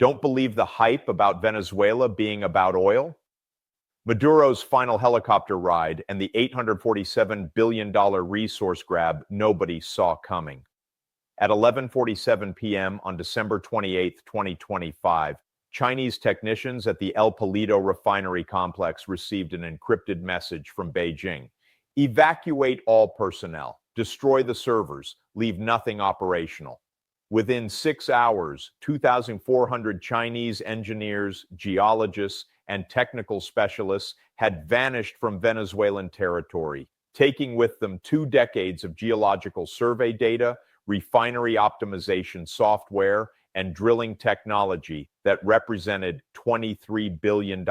Don't believe the hype about Venezuela being about oil? Maduro's final helicopter ride and the $847 billion resource grab nobody saw coming. At 11:47 p.m. on December 28, 2025, Chinese technicians at the El Palito refinery complex received an encrypted message from Beijing. Evacuate all personnel, destroy the servers, leave nothing operational. Within 6 hours, 2,400 Chinese engineers, geologists, and technical specialists had vanished from Venezuelan territory, taking with them 2 decades of geological survey data, refinery optimization software, and drilling technology that represented $23 billion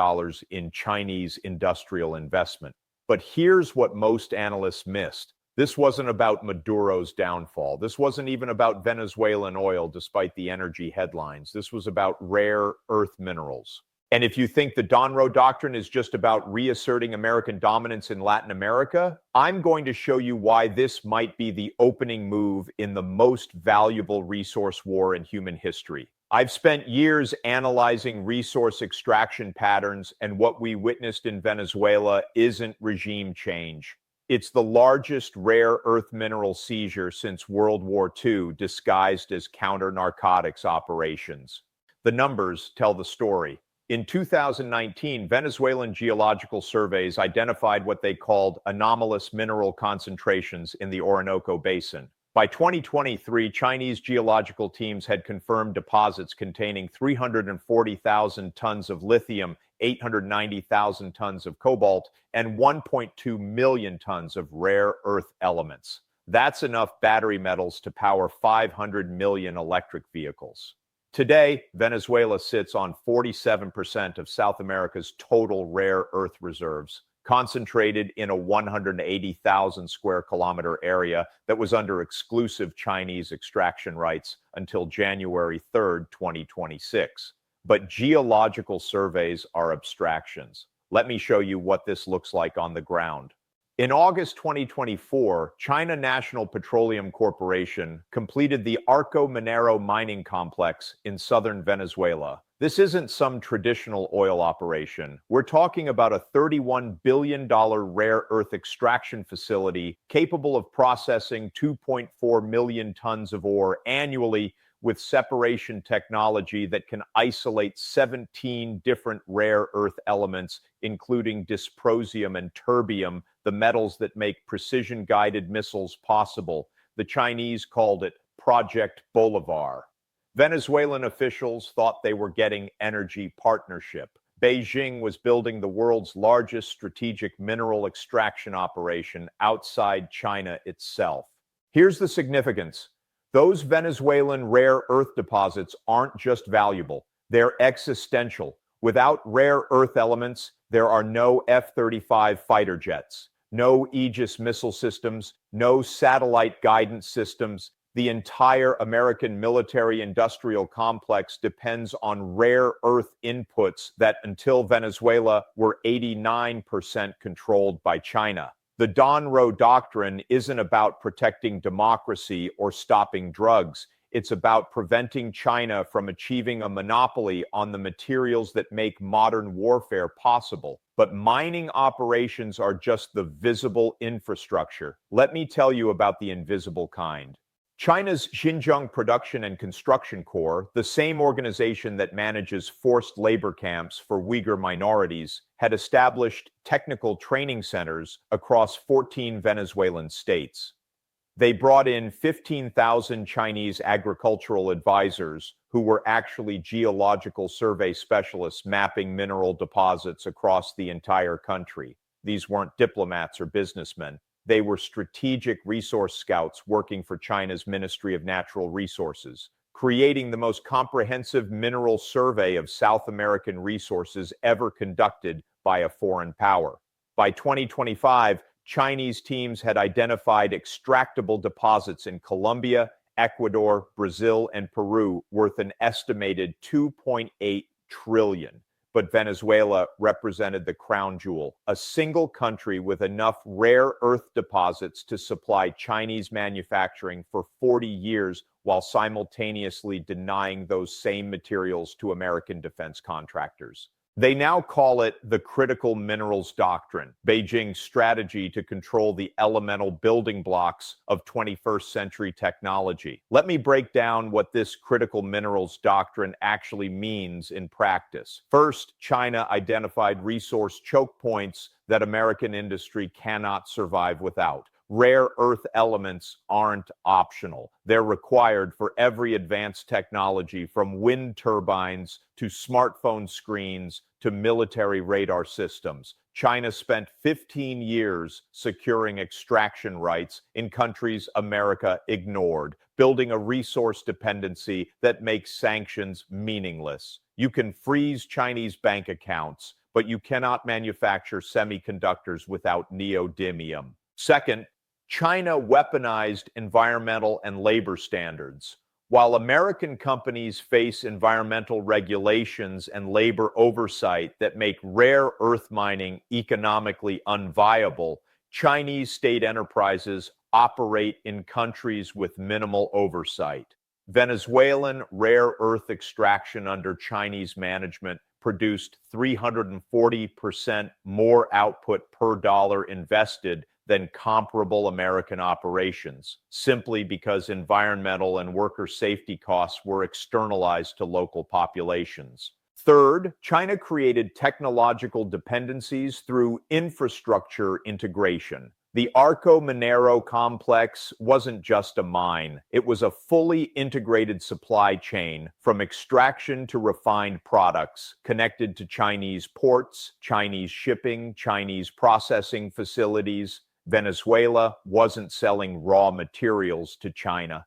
in Chinese industrial investment. But here's what most analysts missed. This wasn't about Maduro's downfall. This wasn't even about Venezuelan oil, despite the energy headlines. This was about rare earth minerals. And if you think the Donro doctrine is just about reasserting American dominance in Latin America, I'm going to show you why this might be the opening move in the most valuable resource war in human history. I've spent years analyzing resource extraction patterns, and what we witnessed in Venezuela isn't regime change. It's the largest rare earth mineral seizure since World War II, disguised as counter-narcotics operations. The numbers tell the story. In 2019, Venezuelan geological surveys identified what they called anomalous mineral concentrations in the Orinoco Basin. By 2023, Chinese geological teams had confirmed deposits containing 340,000 tons of lithium, 890,000 tons of cobalt, and 1.2 million tons of rare earth elements. That's enough battery metals to power 500 million electric vehicles. Today, Venezuela sits on 47% of South America's total rare earth reserves, concentrated in a 180,000 square kilometer area that was under exclusive Chinese extraction rights until January 3, 2026. But geological surveys are abstractions. Let me show you what this looks like on the ground. In August 2024, China National Petroleum Corporation completed the Arco Minero mining complex in southern Venezuela. This isn't some traditional oil operation. We're talking about a $31 billion rare earth extraction facility capable of processing 2.4 million tons of ore annually, with separation technology that can isolate 17 different rare earth elements, including dysprosium and terbium, the metals that make precision-guided missiles possible. The Chinese called it Project Bolivar. Venezuelan officials thought they were getting energy partnership. Beijing was building the world's largest strategic mineral extraction operation outside China itself. Here's the significance. Those Venezuelan rare earth deposits aren't just valuable, they're existential. Without rare earth elements, there are no F-35 fighter jets, no Aegis missile systems, no satellite guidance systems. The entire American military-industrial complex depends on rare earth inputs that, until Venezuela, were 89% controlled by China. The Donro doctrine isn't about protecting democracy or stopping drugs. It's about preventing China from achieving a monopoly on the materials that make modern warfare possible. But mining operations are just the visible infrastructure. Let me tell you about the invisible kind. China's Xinjiang Production and Construction Corps, the same organization that manages forced labor camps for Uyghur minorities, had established technical training centers across 14 Venezuelan states. They brought in 15,000 Chinese agricultural advisors who were actually geological survey specialists mapping mineral deposits across the entire country. These weren't diplomats or businessmen. They were strategic resource scouts working for China's Ministry of Natural Resources, creating the most comprehensive mineral survey of South American resources ever conducted by a foreign power. By 2025, Chinese teams had identified extractable deposits in Colombia, Ecuador, Brazil, and Peru worth an estimated $2.8 trillion. But Venezuela represented the crown jewel, a single country with enough rare earth deposits to supply Chinese manufacturing for 40 years while simultaneously denying those same materials to American defense contractors. They now call it the critical minerals doctrine, Beijing's strategy to control the elemental building blocks of 21st century technology. Let me break down what this critical minerals doctrine actually means in practice. First, China identified resource choke points that American industry cannot survive without. Rare earth elements aren't optional. They're required for every advanced technology, from wind turbines to smartphone screens to military radar systems. China spent 15 years securing extraction rights in countries America ignored, building a resource dependency that makes sanctions meaningless. You can freeze Chinese bank accounts, but you cannot manufacture semiconductors without neodymium. Second, China weaponized environmental and labor standards. While American companies face environmental regulations and labor oversight that make rare earth mining economically unviable, Chinese state enterprises operate in countries with minimal oversight. Venezuelan rare earth extraction under Chinese management produced 340% more output per dollar invested than comparable American operations, simply because environmental and worker safety costs were externalized to local populations. Third, China created technological dependencies through infrastructure integration. The Arco Minero complex wasn't just a mine. It was a fully integrated supply chain, from extraction to refined products, connected to Chinese ports, Chinese shipping, Chinese processing facilities. Venezuela wasn't selling raw materials to China.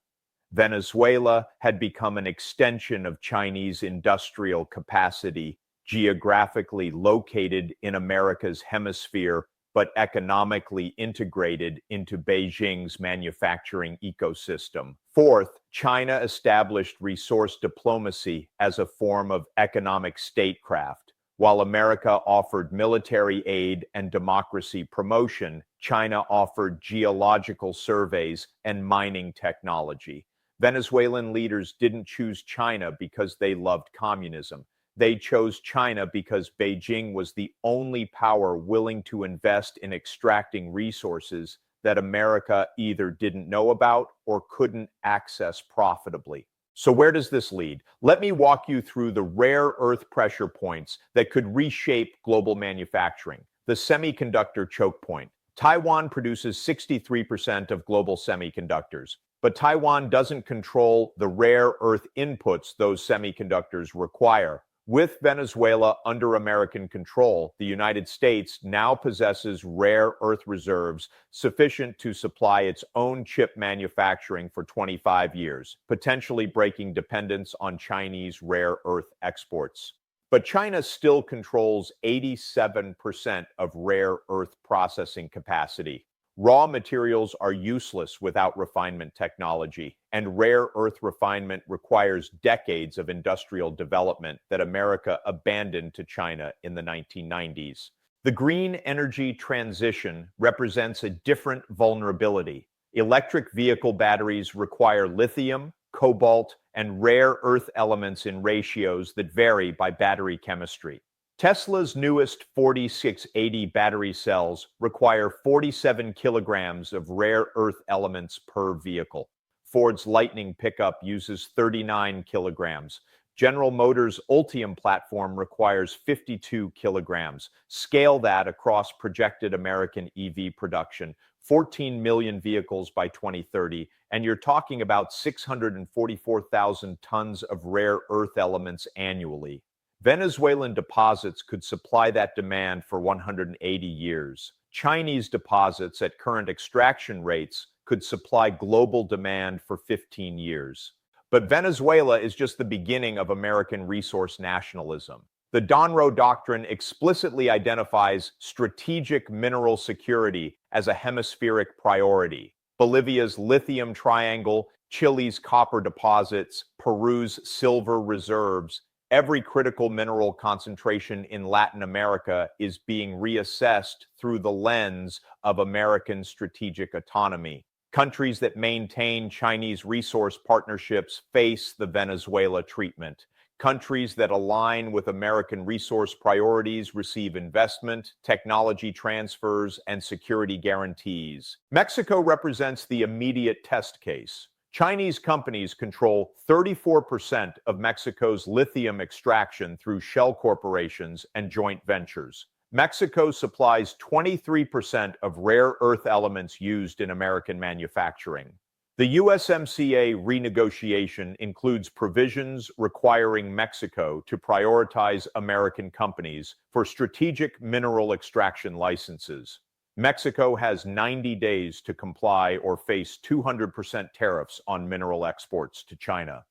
Venezuela had become an extension of Chinese industrial capacity, geographically located in America's hemisphere, but economically integrated into Beijing's manufacturing ecosystem. Fourth, China established resource diplomacy as a form of economic statecraft. While America offered military aid and democracy promotion, China offered geological surveys and mining technology. Venezuelan leaders didn't choose China because they loved communism. They chose China because Beijing was the only power willing to invest in extracting resources that America either didn't know about or couldn't access profitably. So where does this lead? Let me walk you through the rare earth pressure points that could reshape global manufacturing. The semiconductor choke point. Taiwan produces 63% of global semiconductors, but Taiwan doesn't control the rare earth inputs those semiconductors require. With Venezuela under American control, the United States now possesses rare earth reserves sufficient to supply its own chip manufacturing for 25 years, potentially breaking dependence on Chinese rare earth exports. But China still controls 87% of rare earth processing capacity. Raw materials are useless without refinement technology, and rare earth refinement requires decades of industrial development that America abandoned to China in the 1990s. The green energy transition represents a different vulnerability. Electric vehicle batteries require lithium, cobalt, and rare earth elements in ratios that vary by battery chemistry. Tesla's newest 4680 battery cells require 47 kilograms of rare earth elements per vehicle. Ford's Lightning pickup uses 39 kilograms. General Motors' Ultium platform requires 52 kilograms. Scale that across projected American EV production, 14 million vehicles by 2030, and you're talking about 644,000 tons of rare earth elements annually. Venezuelan deposits could supply that demand for 180 years. Chinese deposits at current extraction rates could supply global demand for 15 years. But Venezuela is just the beginning of American resource nationalism. The Donro doctrine explicitly identifies strategic mineral security as a hemispheric priority. Bolivia's lithium triangle, Chile's copper deposits, Peru's silver reserves. Every critical mineral concentration in Latin America is being reassessed through the lens of American strategic autonomy. Countries that maintain Chinese resource partnerships face the Venezuela treatment. Countries that align with American resource priorities receive investment, technology transfers, and security guarantees. Mexico represents the immediate test case. Chinese companies control 34% of Mexico's lithium extraction through shell corporations and joint ventures. Mexico supplies 23% of rare earth elements used in American manufacturing. The USMCA renegotiation includes provisions requiring Mexico to prioritize American companies for strategic mineral extraction licenses. Mexico has 90 days to comply or face 200% tariffs on mineral exports to China.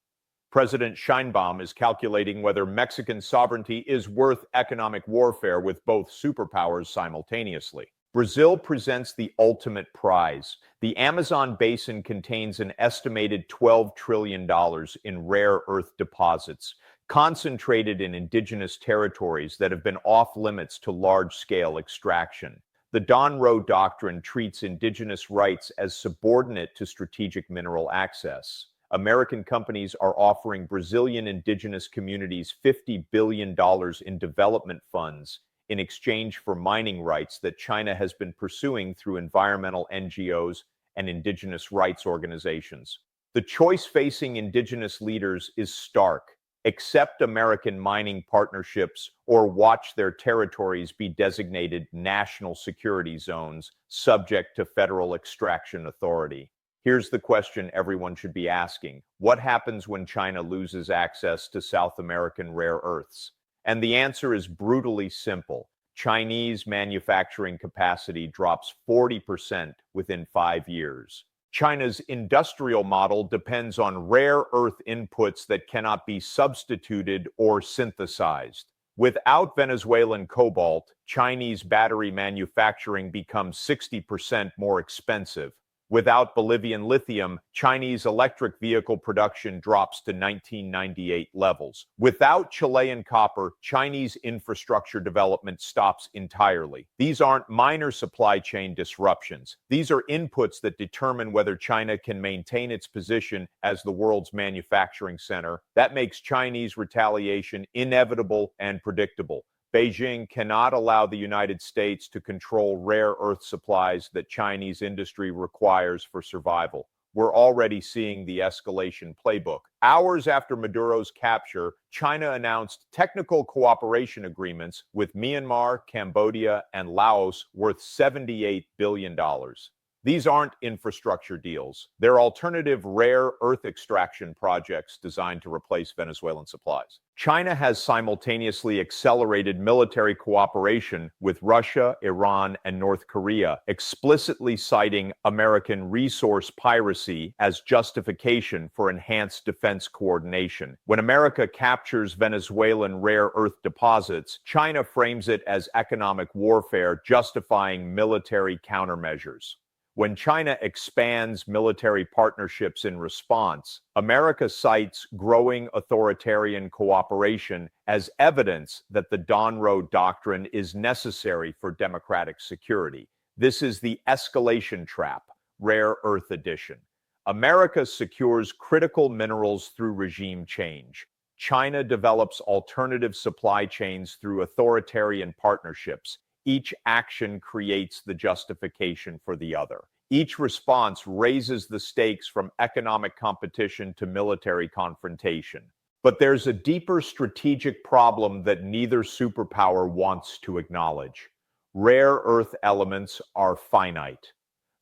President Sheinbaum is calculating whether Mexican sovereignty is worth economic warfare with both superpowers simultaneously. Brazil presents the ultimate prize. The Amazon basin contains an estimated $12 trillion in rare earth deposits, concentrated in indigenous territories that have been off limits to large-scale extraction. The Donro doctrine treats indigenous rights as subordinate to strategic mineral access. American companies are offering Brazilian indigenous communities $50 billion in development funds in exchange for mining rights that China has been pursuing through environmental NGOs and indigenous rights organizations. The choice facing indigenous leaders is stark: accept American mining partnerships or watch their territories be designated national security zones subject to federal extraction authority. Here's the question everyone should be asking: what happens when China loses access to South American rare earths? And the answer is brutally simple. Chinese manufacturing capacity drops 40% within 5 years. China's industrial model depends on rare earth inputs that cannot be substituted or synthesized. Without Venezuelan cobalt, Chinese battery manufacturing becomes 60% more expensive. Without Bolivian lithium, Chinese electric vehicle production drops to 1998 levels. Without Chilean copper, Chinese infrastructure development stops entirely. These aren't minor supply chain disruptions. These are inputs that determine whether China can maintain its position as the world's manufacturing center. That makes Chinese retaliation inevitable and predictable. Beijing cannot allow the United States to control rare earth supplies that Chinese industry requires for survival. We're already seeing the escalation playbook. Hours after Maduro's capture, China announced technical cooperation agreements with Myanmar, Cambodia, and Laos worth $78 billion. These aren't infrastructure deals. They're alternative rare earth extraction projects designed to replace Venezuelan supplies. China has simultaneously accelerated military cooperation with Russia, Iran, and North Korea, explicitly citing American resource piracy as justification for enhanced defense coordination. When America captures Venezuelan rare earth deposits, China frames it as economic warfare, justifying military countermeasures. When China expands military partnerships in response, America cites growing authoritarian cooperation as evidence that the Donro doctrine is necessary for democratic security. This is the escalation trap, rare earth edition. America secures critical minerals through regime change. China develops alternative supply chains through authoritarian partnerships. Each action creates the justification for the other. Each response raises the stakes from economic competition to military confrontation. But there's a deeper strategic problem that neither superpower wants to acknowledge. Rare earth elements are finite.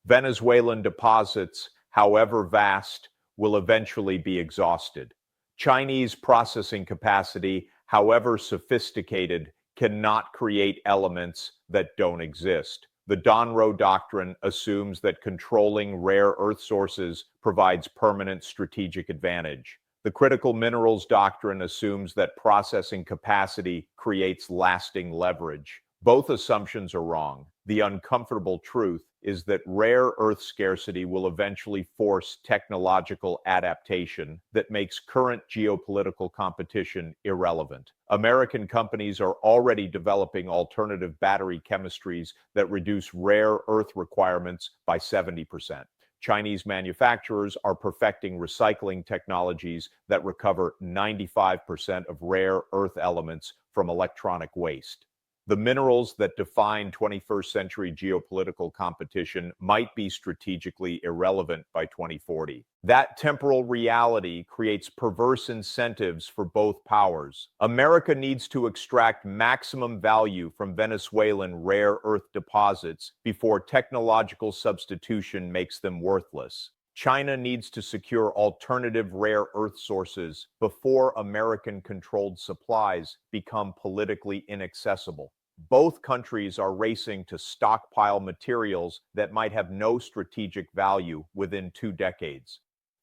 Venezuelan deposits, however vast, will eventually be exhausted. Chinese processing capacity, however sophisticated, cannot create elements that don't exist. The Donro doctrine assumes that controlling rare earth sources provides permanent strategic advantage. The critical minerals doctrine assumes that processing capacity creates lasting leverage. Both assumptions are wrong. The uncomfortable truth is that rare earth scarcity will eventually force technological adaptation that makes current geopolitical competition irrelevant. American companies are already developing alternative battery chemistries that reduce rare earth requirements by 70%. Chinese manufacturers are perfecting recycling technologies that recover 95% of rare earth elements from electronic waste. The minerals that define 21st century geopolitical competition might be strategically irrelevant by 2040. That temporal reality creates perverse incentives for both powers. America needs to extract maximum value from Venezuelan rare earth deposits before technological substitution makes them worthless. China needs to secure alternative rare earth sources before American-controlled supplies become politically inaccessible. Both countries are racing to stockpile materials that might have no strategic value within 2 decades.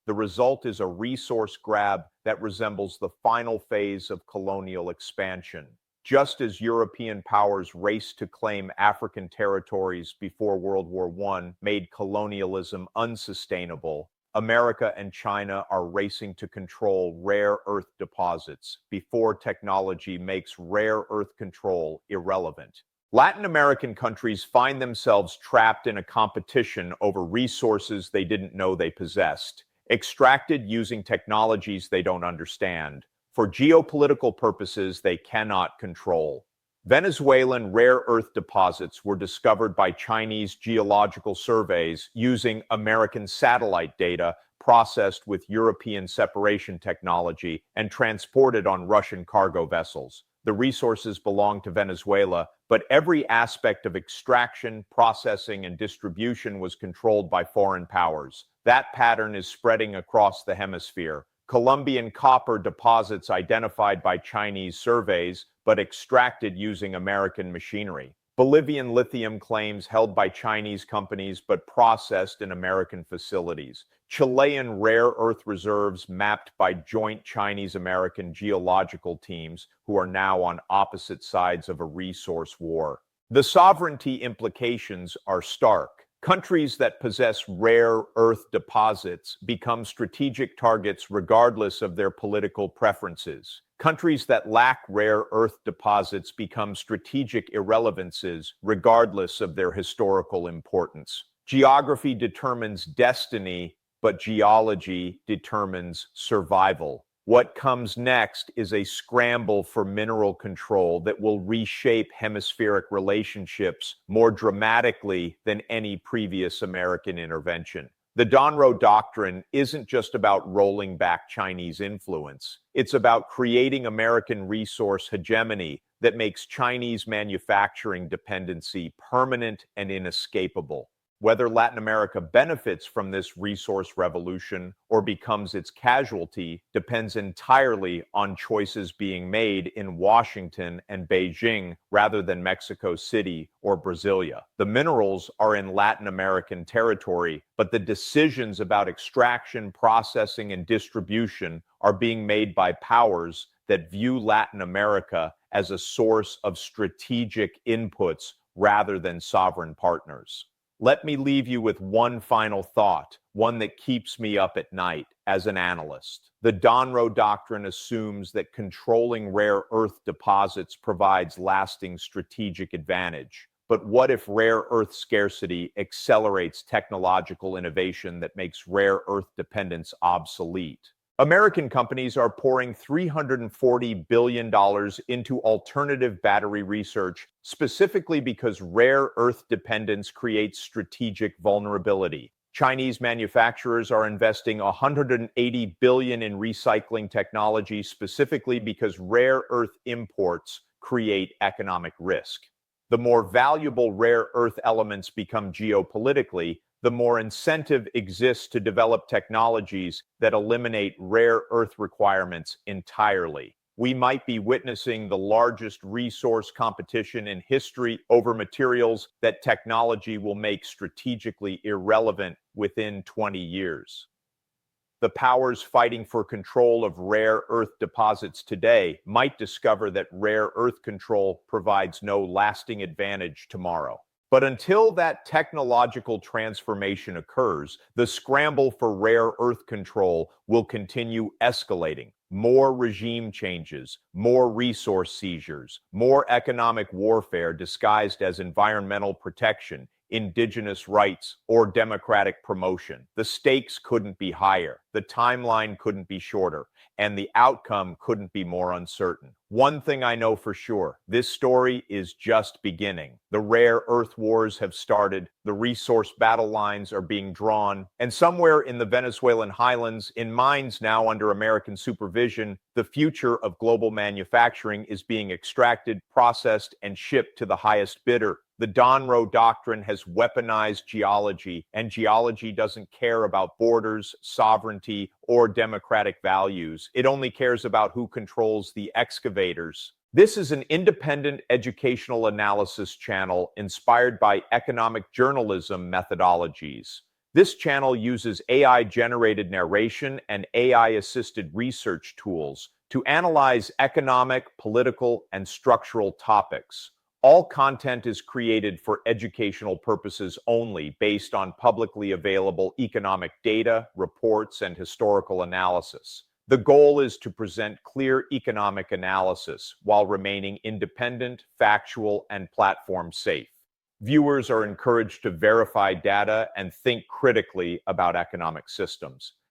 The result is a resource grab that resembles the final phase of colonial expansion. Just as European powers raced to claim African territories before World War I made colonialism unsustainable, America and China are racing to control rare earth deposits before technology makes rare earth control irrelevant. Latin American countries find themselves trapped in a competition over resources they didn't know they possessed, extracted using technologies they don't understand, for geopolitical purposes they cannot control. Venezuelan rare earth deposits were discovered by Chinese geological surveys using American satellite data processed with European separation technology and transported on Russian cargo vessels. The resources belong to Venezuela, but every aspect of extraction, processing, and distribution was controlled by foreign powers. That pattern is spreading across the hemisphere. Colombian copper deposits identified by Chinese surveys, but extracted using American machinery. Bolivian lithium claims held by Chinese companies but processed in American facilities. Chilean rare earth reserves mapped by joint Chinese-American geological teams who are now on opposite sides of a resource war. The sovereignty implications are stark. Countries that possess rare earth deposits become strategic targets regardless of their political preferences. Countries that lack rare earth deposits become strategic irrelevances regardless of their historical importance. Geography determines destiny, but geology determines survival. What comes next is a scramble for mineral control that will reshape hemispheric relationships more dramatically than any previous American intervention. The Donro doctrine isn't just about rolling back Chinese influence. It's about creating American resource hegemony that makes Chinese manufacturing dependency permanent and inescapable. Whether Latin America benefits from this resource revolution or becomes its casualty depends entirely on choices being made in Washington and Beijing rather than Mexico City or Brasilia. The minerals are in Latin American territory, but the decisions about extraction, processing, and distribution are being made by powers that view Latin America as a source of strategic inputs rather than sovereign partners. Let me leave you with one final thought, one that keeps me up at night as an analyst. The Donro doctrine assumes that controlling rare earth deposits provides lasting strategic advantage. But what if rare earth scarcity accelerates technological innovation that makes rare earth dependence obsolete? American companies are pouring $340 billion into alternative battery research, specifically because rare earth dependence creates strategic vulnerability. Chinese manufacturers are investing $180 billion in recycling technology, specifically because rare earth imports create economic risk. The more valuable rare earth elements become geopolitically, the more incentive exists to develop technologies that eliminate rare earth requirements entirely. We might be witnessing the largest resource competition in history over materials that technology will make strategically irrelevant within 20 years. The powers fighting for control of rare earth deposits today might discover that rare earth control provides no lasting advantage tomorrow. But until that technological transformation occurs, the scramble for rare earth control will continue escalating. More regime changes, more resource seizures, more economic warfare disguised as environmental protection, indigenous rights, or democratic promotion. The stakes couldn't be higher, the timeline couldn't be shorter, and the outcome couldn't be more uncertain. One thing I know for sure, this story is just beginning. The rare earth wars have started, the resource battle lines are being drawn, and somewhere in the Venezuelan highlands, in mines now under American supervision, the future of global manufacturing is being extracted, processed, and shipped to the highest bidder. The Donro doctrine has weaponized geology, and geology doesn't care about borders, sovereignty, or democratic values. It only cares about who controls the excavators. This is an independent educational analysis channel inspired by economic journalism methodologies. This channel uses AI-generated narration and AI-assisted research tools to analyze economic, political, and structural topics. All content is created for educational purposes only, based on publicly available economic data, reports, and historical analysis. The goal is to present clear economic analysis while remaining independent, factual, and platform safe. Viewers are encouraged to verify data and think critically about economic systems.